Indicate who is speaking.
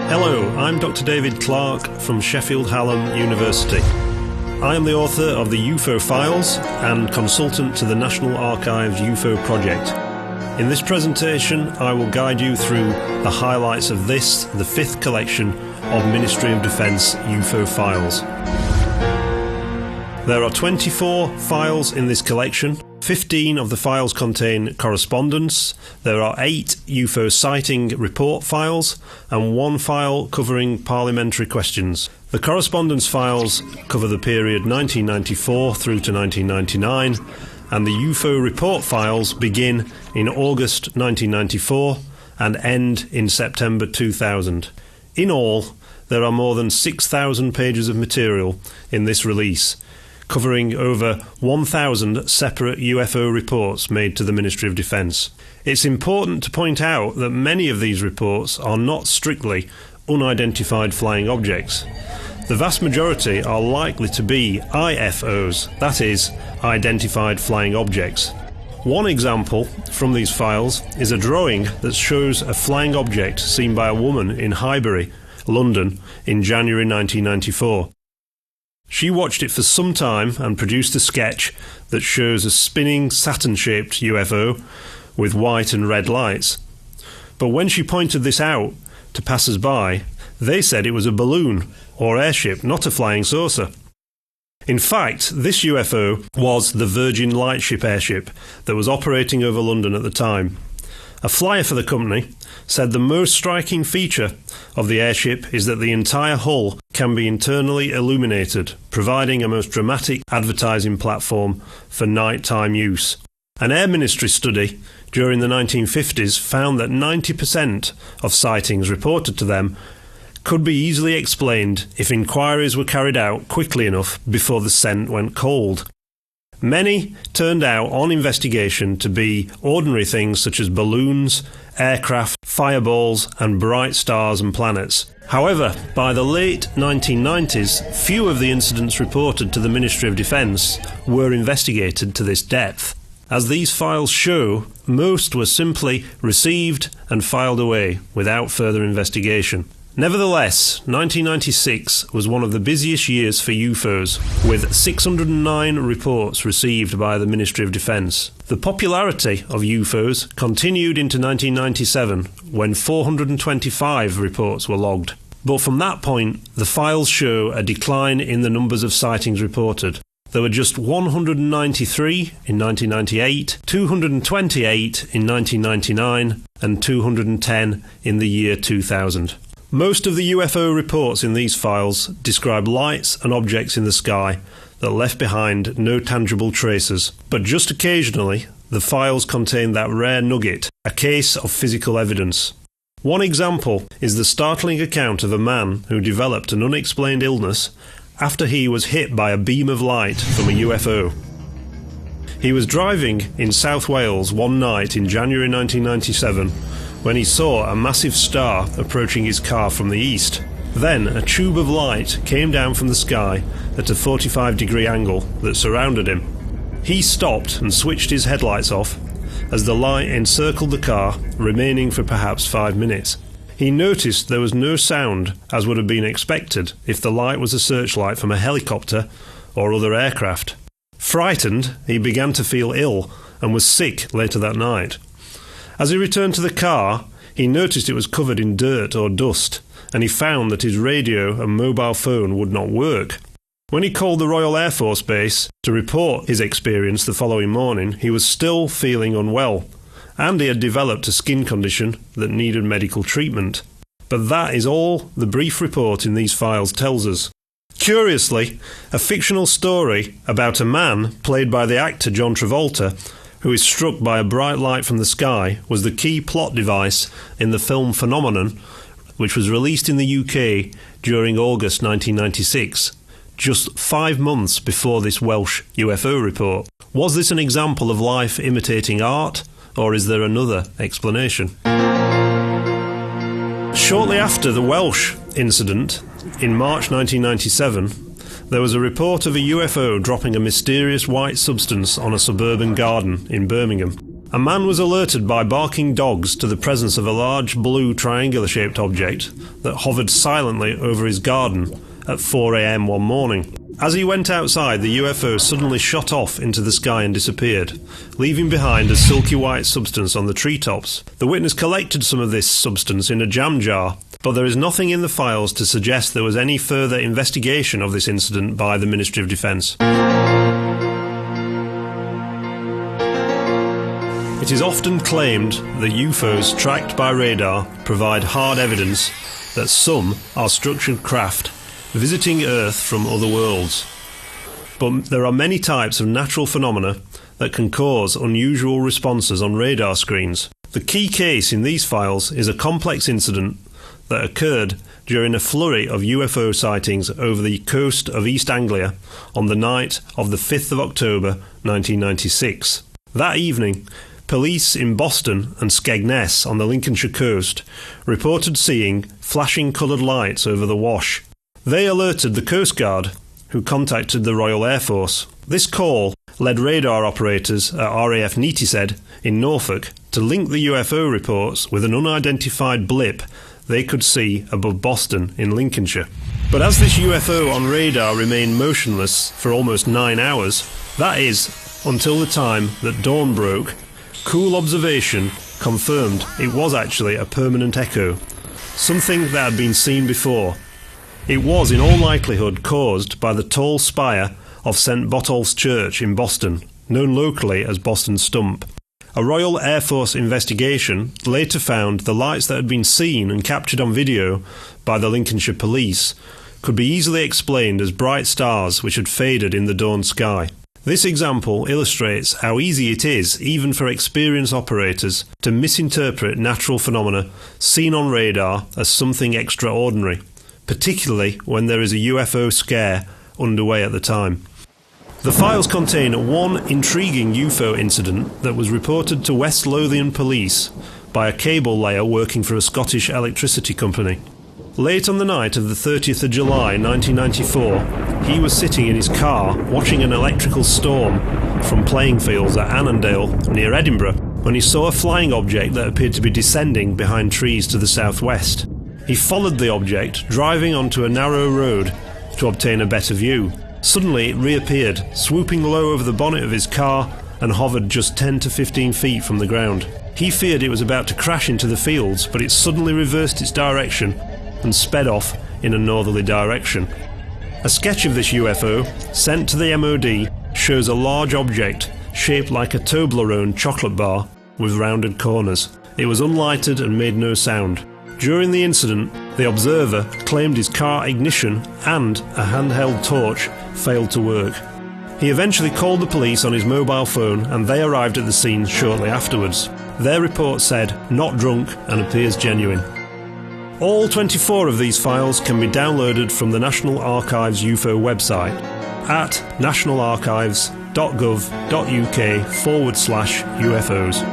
Speaker 1: Hello, I'm Dr. David Clark from Sheffield Hallam University. I am the author of the UFO Files and consultant to the National Archives UFO project. In this presentation, I will guide you through the highlights of this, the 5th collection of Ministry of Defence UFO Files. There are 24 files in this collection. 15 of the files contain correspondence, there are 8 UFO sighting report files, and 1 file covering parliamentary questions. The correspondence files cover the period 1994 through to 1999, and the UFO report files begin in August 1994 and end in September 2000. In all, there are more than 6,000 pages of material in this release, covering over 1,000 separate UFO reports made to the Ministry of Defence. It's important to point out that many of these reports are not strictly unidentified flying objects. The vast majority are likely to be IFOs, that is, identified flying objects. One example from these files is a drawing that shows a flying object seen by a woman in Highbury, London, in January 1994. She watched it for some time and produced a sketch that shows a spinning Saturn-shaped UFO with white and red lights. But when she pointed this out to passers-by, they said it was a balloon or airship, not a flying saucer. In fact, this UFO was the Virgin Lightship airship that was operating over London at the time. A flyer for the company said the most striking feature of the airship is that the entire hull can be internally illuminated, providing a most dramatic advertising platform for nighttime use. An Air Ministry study during the 1950s found that 90% of sightings reported to them could be easily explained if inquiries were carried out quickly enough before the scent went cold. Many turned out on investigation to be ordinary things such as balloons, aircraft, fireballs and bright stars and planets. However, by the late 1990s, few of the incidents reported to the Ministry of Defence were investigated to this depth. As these files show, most were simply received and filed away without further investigation. Nevertheless, 1996 was one of the busiest years for UFOs, with 609 reports received by the Ministry of Defence. The popularity of UFOs continued into 1997, when 425 reports were logged. But from that point, the files show a decline in the numbers of sightings reported. There were just 193 in 1998, 228 in 1999, and 210 in the year 2000. Most of the UFO reports in these files describe lights and objects in the sky that left behind no tangible traces. But just occasionally, the files contain that rare nugget, a case of physical evidence. One example is the startling account of a man who developed an unexplained illness after he was hit by a beam of light from a UFO. He was driving in South Wales one night in January 1997 when he saw a massive star approaching his car from the east. Then a tube of light came down from the sky at a 45-degree angle that surrounded him. He stopped and switched his headlights off as the light encircled the car, remaining for perhaps 5 minutes. He noticed there was no sound, as would have been expected if the light was a searchlight from a helicopter or other aircraft. Frightened, he began to feel ill and was sick later that night. As he returned to the car, he noticed it was covered in dirt or dust, and he found that his radio and mobile phone would not work. When he called the Royal Air Force Base to report his experience the following morning, he was still feeling unwell, and he had developed a skin condition that needed medical treatment. But that is all the brief report in these files tells us. Curiously, a fictional story about a man, played by the actor John Travolta, who is struck by a bright light from the sky, was the key plot device in the film Phenomenon, which was released in the UK during August 1996, just 5 months before this Welsh UFO report. Was this an example of life imitating art, or is there another explanation? Shortly after the Welsh incident, in March 1997, there was a report of a UFO dropping a mysterious white substance on a suburban garden in Birmingham. A man was alerted by barking dogs to the presence of a large blue triangular-shaped object that hovered silently over his garden at 4 a.m. one morning. As he went outside, the UFO suddenly shot off into the sky and disappeared, leaving behind a silky white substance on the treetops. The witness collected some of this substance in a jam jar, but there is nothing in the files to suggest there was any further investigation of this incident by the Ministry of Defence. It is often claimed that UFOs tracked by radar provide hard evidence that some are structured craft visiting Earth from other worlds. But there are many types of natural phenomena that can cause unusual responses on radar screens. The key case in these files is a complex incident that occurred during a flurry of UFO sightings over the coast of East Anglia on the night of the 5th of October 1996. That evening, police in Boston and Skegness on the Lincolnshire coast reported seeing flashing coloured lights over the Wash. They alerted the Coast Guard, who contacted the Royal Air Force. This call led radar operators at RAF Neatishead in Norfolk to link the UFO reports with an unidentified blip they could see above Boston in Lincolnshire. But as this UFO on radar remained motionless for almost 9 hours, that is, until the time that dawn broke, cool observation confirmed it was actually a permanent echo, something that had been seen before. It was in all likelihood caused by the tall spire of St Botolph's Church in Boston, known locally as Boston Stump. A Royal Air Force investigation later found the lights that had been seen and captured on video by the Lincolnshire police could be easily explained as bright stars which had faded in the dawn sky. This example illustrates how easy it is, even for experienced operators, to misinterpret natural phenomena seen on radar as something extraordinary, particularly when there is a UFO scare underway at the time. The files contain one intriguing UFO incident that was reported to West Lothian police by a cable layer working for a Scottish electricity company. Late on the night of the 30th of July 1994, he was sitting in his car watching an electrical storm from playing fields at Annandale near Edinburgh when he saw a flying object that appeared to be descending behind trees to the southwest. He followed the object, driving onto a narrow road to obtain a better view. Suddenly it reappeared, swooping low over the bonnet of his car and hovered just 10 to 15 feet from the ground. He feared it was about to crash into the fields, but it suddenly reversed its direction and sped off in a northerly direction. A sketch of this UFO, sent to the MOD, shows a large object shaped like a Toblerone chocolate bar with rounded corners. It was unlighted and made no sound. During the incident, the observer claimed his car ignition and a handheld torch failed to work. He eventually called the police on his mobile phone and they arrived at the scene shortly afterwards. Their report said, "Not drunk and appears genuine." All 24 of these files can be downloaded from the National Archives UFO website at nationalarchives.gov.uk/UFOs.